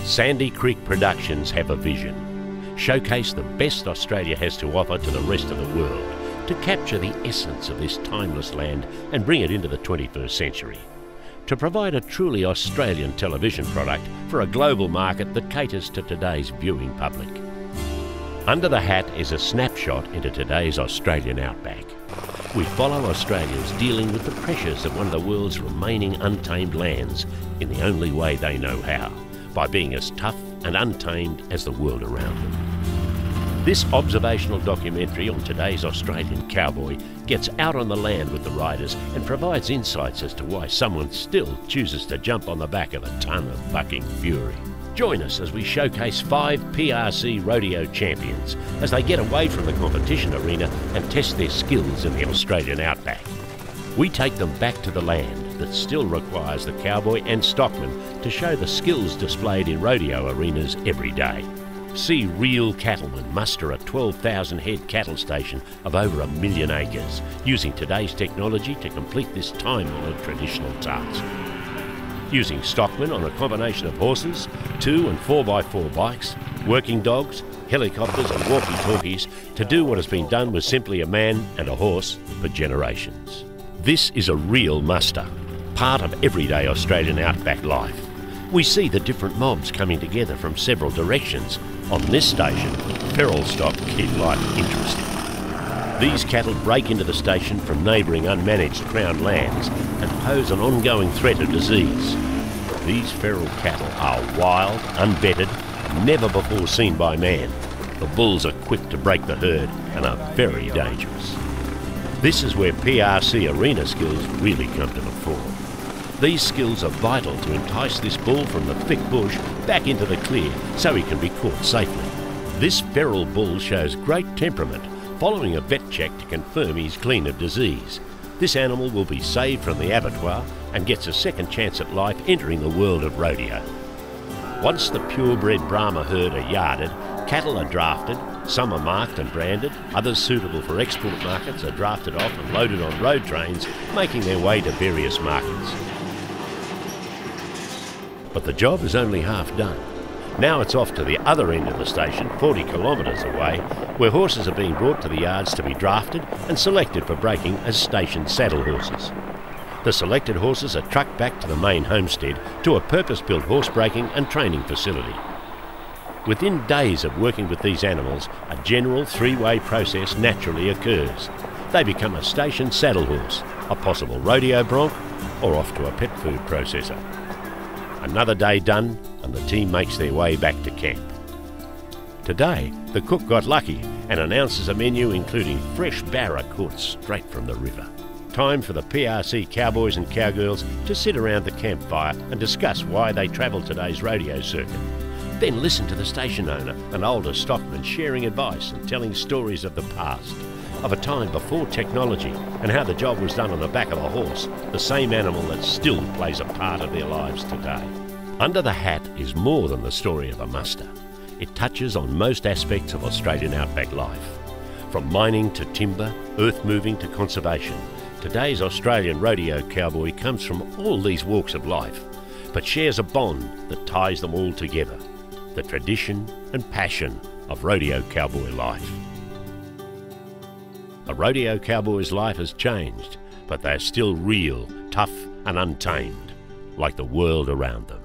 Sandy Creek Productions have a vision. Showcase the best Australia has to offer to the rest of the world, to capture the essence of this timeless land and bring it into the 21st century. To provide a truly Australian television product for a global market that caters to today's viewing public. Under the Hat is a snapshot into today's Australian outback. We follow Australians dealing with the pressures of one of the world's remaining untamed lands in the only way they know how, by being as tough and untamed as the world around them. This observational documentary on today's Australian cowboy gets out on the land with the riders and provides insights as to why someone still chooses to jump on the back of a ton of bucking fury. Join us as we showcase 5 PRC rodeo champions as they get away from the competition arena and test their skills in the Australian outback. We take them back to the land that still requires the cowboy and stockman to show the skills displayed in rodeo arenas every day. See real cattlemen muster a 12,000 head cattle station of over 1 million acres, using today's technology to complete this time-honoured traditional task. Using stockmen on a combination of horses, 2 and 4x4 bikes, working dogs, helicopters and walkie-talkies to do what has been done with simply a man and a horse for generations. This is a real muster, part of everyday Australian outback life. We see the different mobs coming together from several directions. On this station, feral stock keep life interesting. These cattle break into the station from neighbouring unmanaged Crown lands and pose an ongoing threat of disease. These feral cattle are wild, unvetted, never before seen by man. The bulls are quick to break the herd and are very dangerous. This is where PRC arena skills really come to the fore. These skills are vital to entice this bull from the thick bush back into the clear so he can be caught safely. This feral bull shows great temperament, following a vet check to confirm he's clean of disease. This animal will be saved from the abattoir and gets a second chance at life entering the world of rodeo. Once the purebred Brahma herd are yarded, cattle are drafted, some are marked and branded, others suitable for export markets are drafted off and loaded on road trains, making their way to various markets. But the job is only half done. Now it's off to the other end of the station, 40 kilometres away, where horses are being brought to the yards to be drafted and selected for breaking as station saddle horses. The selected horses are trucked back to the main homestead to a purpose-built horse breaking and training facility. Within days of working with these animals, a general 3-way process naturally occurs. They become a station saddle horse, a possible rodeo bronc, or off to a pet food processor. Another day done, and the team makes their way back to camp. Today, the cook got lucky and announces a menu including fresh barra caught straight from the river. Time for the PRC cowboys and cowgirls to sit around the campfire and discuss why they travel today's rodeo circuit. Then listen to the station owner and older stockmen sharing advice and telling stories of the past, of a time before technology and how the job was done on the back of a horse, the same animal that still plays a part of their lives today. Under the Hat is more than the story of a muster. It touches on most aspects of Australian outback life. From mining to timber, earth moving to conservation, today's Australian rodeo cowboy comes from all these walks of life, but shares a bond that ties them all together, the tradition and passion of rodeo cowboy life. A rodeo cowboy's life has changed, but they're still real, tough and untamed, like the world around them.